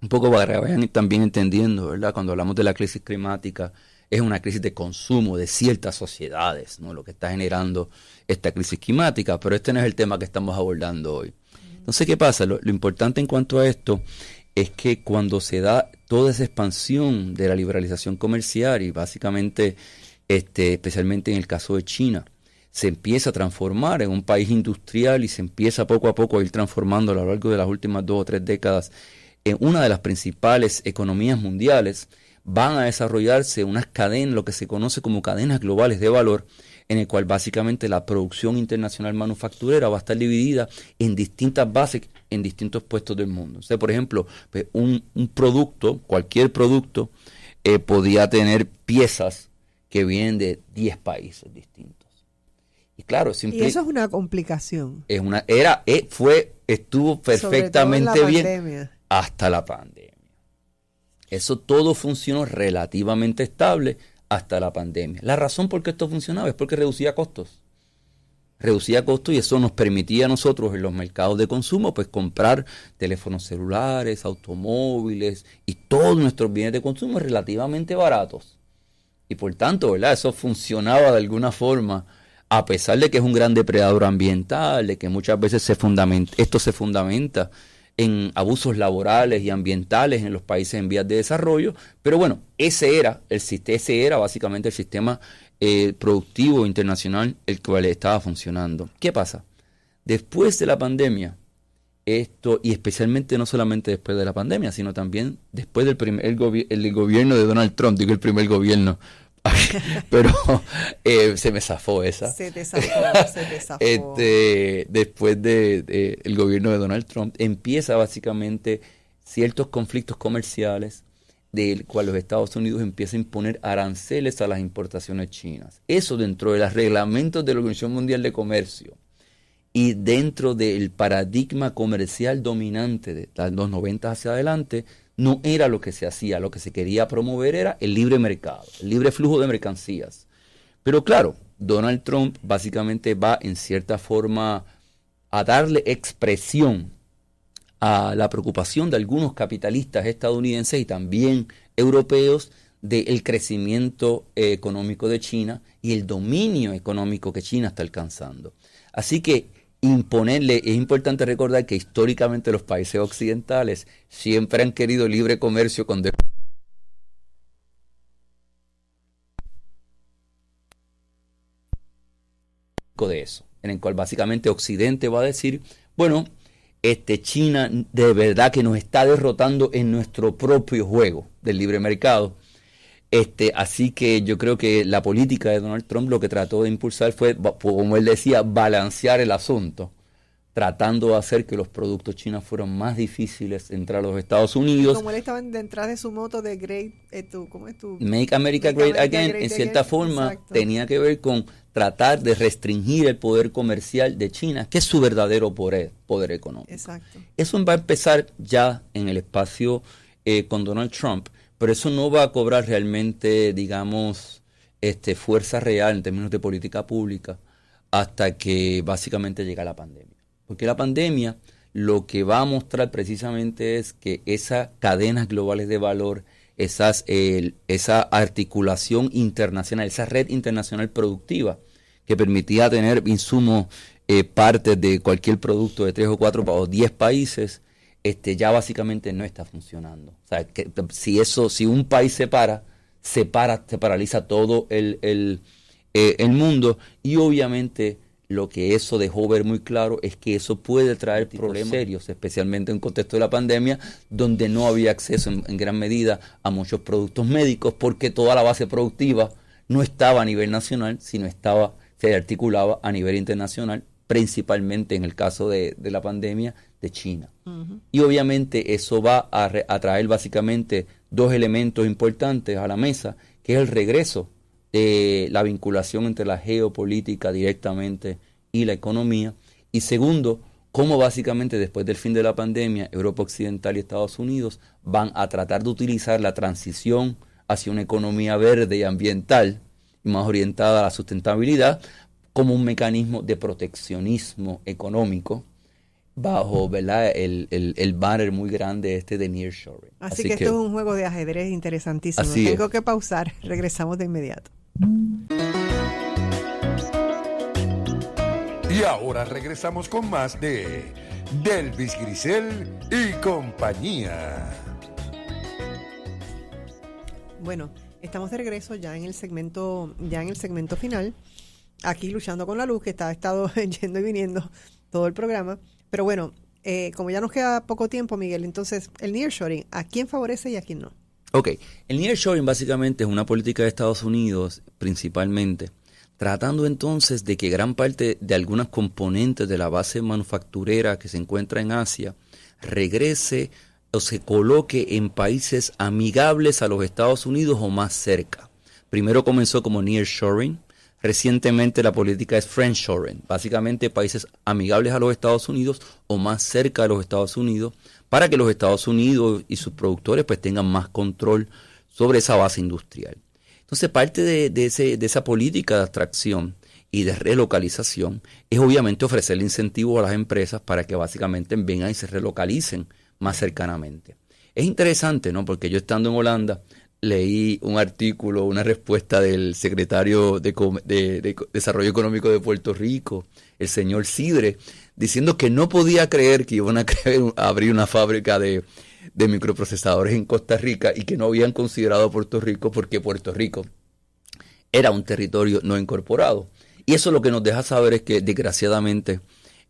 Speaker 3: Un poco para que vayan también entendiendo, ¿verdad? Cuando hablamos de la crisis climática, es una crisis de consumo de ciertas sociedades, ¿no? Lo que está generando esta crisis climática, pero este no es el tema que estamos abordando hoy. Entonces, ¿qué pasa? Lo importante en cuanto a esto es que cuando se da toda esa expansión de la liberalización comercial y básicamente, especialmente en el caso de China, se empieza a transformar en un país industrial y se empieza poco a poco a ir transformando a lo largo de las últimas 2 o 3 décadas en una de las principales economías mundiales, van a desarrollarse unas cadenas, lo que se conoce como cadenas globales de valor, en el cual básicamente la producción internacional manufacturera va a estar dividida en distintas bases, en distintos puestos del mundo. O sea, por ejemplo, pues un producto, cualquier producto, podía tener piezas que vienen de 10 países distintos. Y claro,
Speaker 2: y eso es una complicación.
Speaker 3: Estuvo perfectamente bien hasta la pandemia. Eso todo funcionó relativamente estable hasta la pandemia. La razón por qué esto funcionaba es porque reducía costos. Reducía costos y eso nos permitía a nosotros en los mercados de consumo pues comprar teléfonos celulares, automóviles y todos nuestros bienes de consumo relativamente baratos. Y por tanto, ¿verdad? Eso funcionaba de alguna forma, a pesar de que es un gran depredador ambiental, de que muchas veces esto se fundamenta en abusos laborales y ambientales en los países en vías de desarrollo, pero bueno, ese era básicamente el sistema productivo internacional el cual estaba funcionando. ¿Qué pasa? Después de la pandemia, y especialmente no solamente después de la pandemia, sino también después del el gobierno de Donald Trump, digo el primer gobierno, pero se me zafó esa. Se te zafó. Después de el gobierno de Donald Trump empieza básicamente ciertos conflictos comerciales del cual los Estados Unidos empieza a imponer aranceles a las importaciones chinas. Eso dentro de los reglamentos de la Organización Mundial de Comercio y dentro del paradigma comercial dominante de los 90 hacia adelante, no era lo que se hacía. Lo que se quería promover era el libre mercado, el libre flujo de mercancías. Pero claro, Donald Trump básicamente va en cierta forma a darle expresión a la preocupación de algunos capitalistas estadounidenses y también europeos del crecimiento económico de China y el dominio económico que China está alcanzando. Así que es importante recordar que históricamente los países occidentales siempre han querido libre comercio con de eso, en el cual básicamente Occidente va a decir, bueno, China de verdad que nos está derrotando en nuestro propio juego del libre mercado. Así que yo creo que la política de Donald Trump lo que trató de impulsar fue, como él decía, balancear el asunto, tratando de hacer que los productos chinos fueran más difíciles de entrar a los Estados Unidos.
Speaker 2: Como él estaba detrás de su moto de
Speaker 3: Make America Great Again, en cierta forma, exacto, tenía que ver con tratar de restringir el poder comercial de China, que es su verdadero poder económico.
Speaker 2: Exacto.
Speaker 3: Eso va a empezar ya en el espacio con Donald Trump, pero eso no va a cobrar realmente, digamos, fuerza real en términos de política pública hasta que básicamente llega la pandemia. Porque la pandemia lo que va a mostrar precisamente es que esas cadenas globales de valor, esa articulación internacional, esa red internacional productiva que permitía tener insumos, partes de cualquier producto de 3 o 4 o 10 países, ya básicamente no está funcionando. O sea, que si un país se paraliza todo el mundo, y obviamente lo que eso dejó ver muy claro es que eso puede traer problemas serios, especialmente en el contexto de la pandemia, donde no había acceso en gran medida a muchos productos médicos, porque toda la base productiva no estaba a nivel nacional, sino se articulaba a nivel internacional, principalmente en el caso de la pandemia de China. Uh-huh. Y obviamente eso va a traer básicamente 2 elementos importantes a la mesa, que es el regreso de la vinculación entre la geopolítica directamente y la economía, y segundo, cómo básicamente después del fin de la pandemia, Europa Occidental y Estados Unidos van a tratar de utilizar la transición hacia una economía verde y ambiental y más orientada a la sustentabilidad como un mecanismo de proteccionismo económico bajo, ¿verdad?, el banner muy grande de nearshoring.
Speaker 2: Así que esto es un juego de ajedrez interesantísimo. Tengo que pausar, regresamos de inmediato.
Speaker 1: Y ahora regresamos con más de Delvis Grisel y compañía.
Speaker 2: Bueno, estamos de regreso ya en el segmento final, aquí luchando con la luz, que ha estado yendo y viniendo todo el programa. Pero bueno, como ya nos queda poco tiempo, Miguel, entonces el nearshoring, ¿a quién favorece y a quién no?
Speaker 3: Ok, el nearshoring básicamente es una política de Estados Unidos principalmente, tratando entonces de que gran parte de algunas componentes de la base manufacturera que se encuentra en Asia regrese o se coloque en países amigables a los Estados Unidos o más cerca. Primero comenzó como nearshoring. Recientemente la política es friendshoring, básicamente países amigables a los Estados Unidos o más cerca de los Estados Unidos, para que los Estados Unidos y sus productores pues tengan más control sobre esa base industrial. Entonces parte de esa política de atracción y de relocalización es obviamente ofrecerle incentivos a las empresas para que básicamente vengan y se relocalicen más cercanamente. Es interesante, ¿no? Porque yo estando en Holanda leí un artículo, una respuesta del secretario de Desarrollo Económico de Puerto Rico, el señor Sidre, diciendo que no podía creer que iban a abrir una fábrica de microprocesadores en Costa Rica y que no habían considerado a Puerto Rico porque Puerto Rico era un territorio no incorporado. Y eso lo que nos deja saber es que desgraciadamente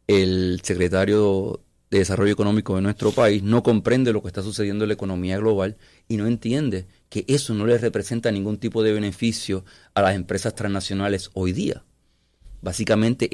Speaker 3: el secretario de Desarrollo Económico de nuestro país no comprende lo que está sucediendo en la economía global y no entiende que eso no le representa ningún tipo de beneficio a las empresas transnacionales hoy día. Básicamente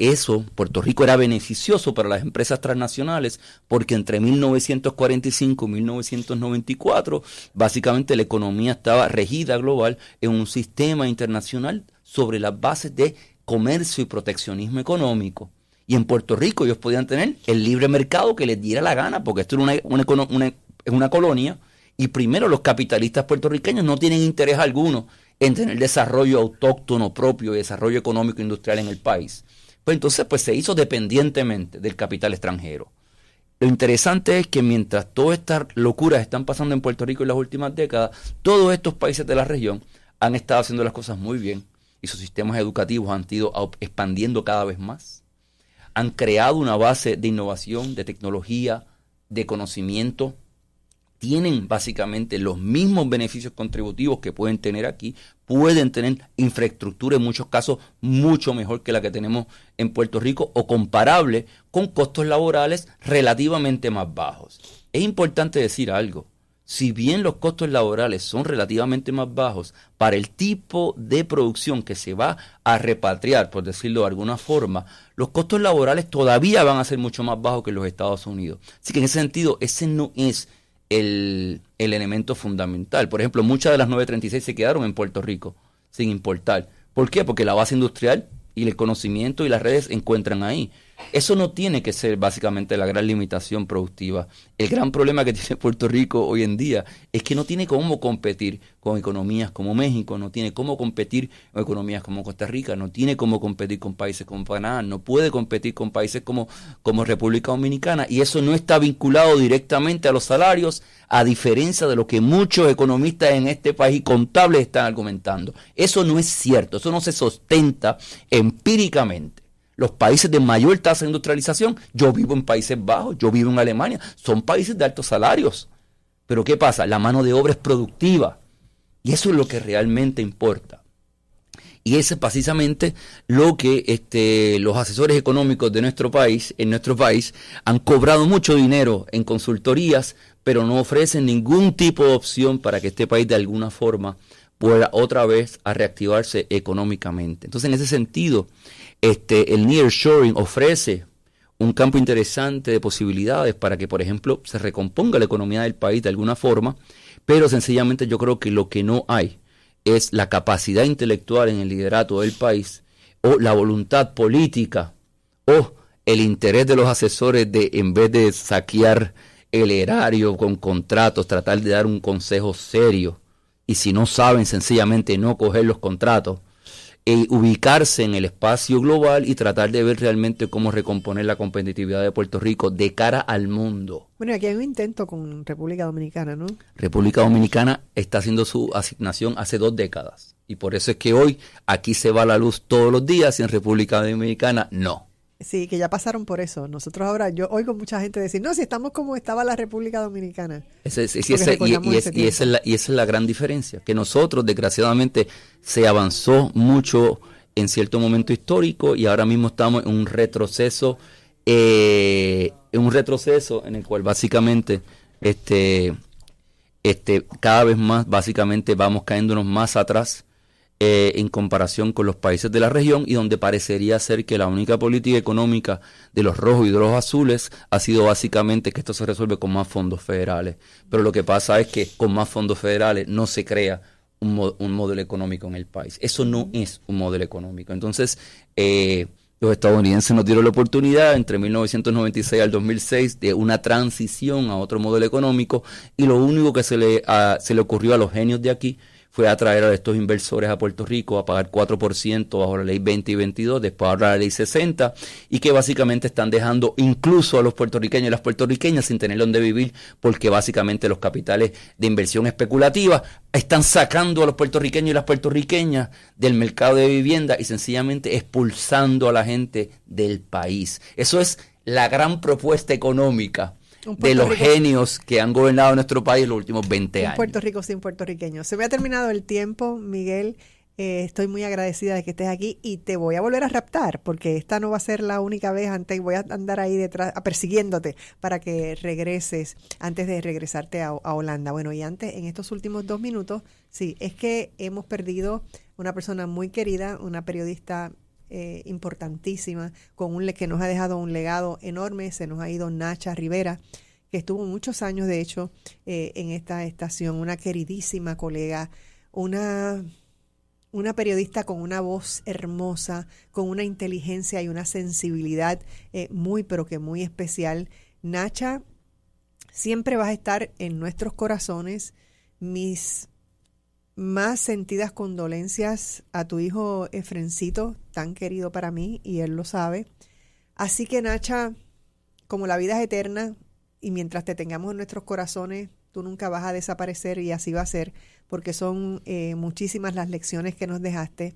Speaker 3: Puerto Rico era beneficioso para las empresas transnacionales porque entre 1945 y 1994 básicamente la economía estaba regida global en un sistema internacional sobre las bases de comercio y proteccionismo económico. Y en Puerto Rico ellos podían tener el libre mercado que les diera la gana, porque esto era una colonia, y primero los capitalistas puertorriqueños no tienen interés alguno en tener desarrollo autóctono propio y desarrollo económico e industrial en el país. Pues entonces se hizo dependientemente del capital extranjero. Lo interesante es que mientras todas estas locuras están pasando en Puerto Rico en las últimas décadas, todos estos países de la región han estado haciendo las cosas muy bien y sus sistemas educativos han ido expandiendo cada vez más. Han creado una base de innovación, de tecnología, de conocimiento. Tienen básicamente los mismos beneficios contributivos que pueden tener aquí. Pueden tener infraestructura en muchos casos mucho mejor que la que tenemos en Puerto Rico o comparable con costos laborales relativamente más bajos. Es importante decir algo. Si bien los costos laborales son relativamente más bajos, para el tipo de producción que se va a repatriar, por decirlo de alguna forma, los costos laborales todavía van a ser mucho más bajos que en los Estados Unidos. Así que en ese sentido, ese no es el elemento fundamental. Por ejemplo, muchas de las 936 se quedaron en Puerto Rico sin importar. ¿Por qué? Porque la base industrial y el conocimiento y las redes se encuentran ahí. Eso no tiene que ser básicamente la gran limitación productiva. El gran problema que tiene Puerto Rico hoy en día es que no tiene cómo competir con economías como México, no tiene cómo competir con economías como Costa Rica, no tiene cómo competir con países como Panamá, no puede competir con países como República Dominicana, y eso no está vinculado directamente a los salarios, a diferencia de lo que muchos economistas en este país contables están argumentando. Eso no es cierto, eso no se sustenta empíricamente. Los países de mayor tasa de industrialización, yo vivo en Países Bajos, yo vivo en Alemania, son países de altos salarios. Pero ¿qué pasa? La mano de obra es productiva, y eso es lo que realmente importa. Y ese es precisamente lo que los asesores económicos de nuestro país, en nuestro país, han cobrado mucho dinero en consultorías, pero no ofrecen ningún tipo de opción para que este país de alguna forma pueda otra vez a reactivarse económicamente. Entonces, en el sentido, el nearshoring ofrece un campo interesante de posibilidades para que, por ejemplo, se recomponga la economía del país de alguna forma, pero sencillamente yo creo que lo que no hay es la capacidad intelectual en el liderato del país, o la voluntad política, o el interés de los asesores de, en vez de saquear el erario con contratos, tratar de dar un consejo serio, y si no saben, sencillamente no coger los contratos, ubicarse en el espacio global y tratar de ver realmente cómo recomponer la competitividad de Puerto Rico de cara al mundo.
Speaker 2: Bueno, aquí hay un intento con República Dominicana, ¿no?
Speaker 3: República Dominicana está haciendo su asignación hace 2 décadas, y por eso es que hoy aquí se va la luz todos los días y en República Dominicana no.
Speaker 2: Sí, que ya pasaron por eso. Nosotros ahora, yo oigo mucha gente decir, no, si estamos como estaba la República Dominicana.
Speaker 3: Esa es la gran diferencia, que nosotros desgraciadamente se avanzó mucho en cierto momento histórico y ahora mismo estamos en un retroceso, en el cual básicamente cada vez más básicamente vamos cayéndonos más atrás en comparación con los países de la región, y donde parecería ser que la única política económica de los rojos y de los azules ha sido básicamente que esto se resuelve con más fondos federales. Pero lo que pasa es que con más fondos federales no se crea un modelo económico en el país. Eso no es un modelo económico. Entonces, los estadounidenses nos dieron la oportunidad entre 1996 al 2006 de una transición a otro modelo económico, y lo único que se le ocurrió a los genios de aquí fue atraer a estos inversores a Puerto Rico a pagar 4% bajo la ley 20 y 22, después ahora la ley 60, y que básicamente están dejando incluso a los puertorriqueños y las puertorriqueñas sin tener donde vivir, porque básicamente los capitales de inversión especulativa están sacando a los puertorriqueños y las puertorriqueñas del mercado de vivienda y sencillamente expulsando a la gente del país. Eso es la gran propuesta económica de los genios que han gobernado nuestro país los últimos 20 años.
Speaker 2: Puerto Rico sin puertorriqueños. Se me ha terminado el tiempo, Miguel. Estoy muy agradecida de que estés aquí y te voy a volver a raptar, porque esta no va a ser la única vez. Antes voy a andar ahí detrás, persiguiéndote para que regreses antes de regresarte a Holanda. Bueno, y antes, en estos últimos 2 minutos, sí, es que hemos perdido una persona muy querida, una periodista importantísima, que nos ha dejado un legado enorme. Se nos ha ido Nacha Rivera, que estuvo muchos años, de hecho, en esta estación, una queridísima colega, una periodista con una voz hermosa, con una inteligencia y una sensibilidad muy, pero que muy especial. Nacha, siempre vas a estar en nuestros corazones. Mis más sentidas condolencias a tu hijo Efrencito, tan querido para mí, y él lo sabe. Así que, Nacha, como la vida es eterna y mientras te tengamos en nuestros corazones, tú nunca vas a desaparecer, y así va a ser, porque son muchísimas las lecciones que nos dejaste.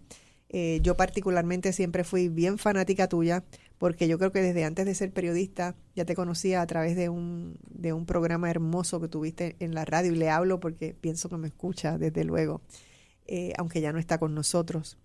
Speaker 2: Yo particularmente siempre fui bien fanática tuya, porque yo creo que desde antes de ser periodista ya te conocía a través de un programa hermoso que tuviste en la radio, y le hablo porque pienso que me escucha, desde luego, aunque ya no está con nosotros.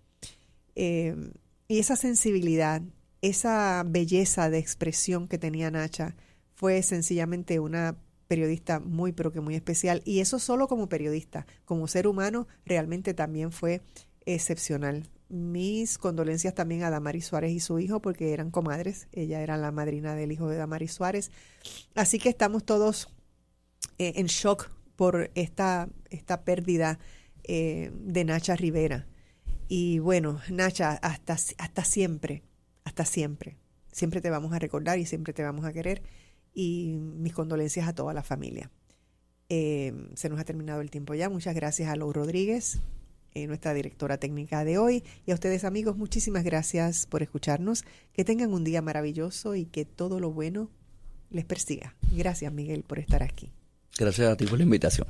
Speaker 2: Y esa sensibilidad, esa belleza de expresión que tenía Nacha, fue sencillamente una periodista muy, pero que muy especial, y eso solo como periodista. Como ser humano realmente también fue excepcional. Mis condolencias también a Damaris Suárez y su hijo, porque eran comadres. Ella era la madrina del hijo de Damaris Suárez. Así que estamos todos en shock por esta pérdida de Nacha Rivera. Y bueno, Nacha, hasta siempre, hasta siempre. siempre te vamos a recordar y siempre te vamos a querer. Y mis condolencias a toda la familia. Se nos ha terminado el tiempo ya. Muchas gracias a Lou Rodríguez, nuestra directora técnica de hoy. Y a ustedes, amigos, muchísimas gracias por escucharnos. Que tengan un día maravilloso y que todo lo bueno les persiga. Gracias, Miguel, por estar aquí.
Speaker 3: Gracias a ti por la invitación.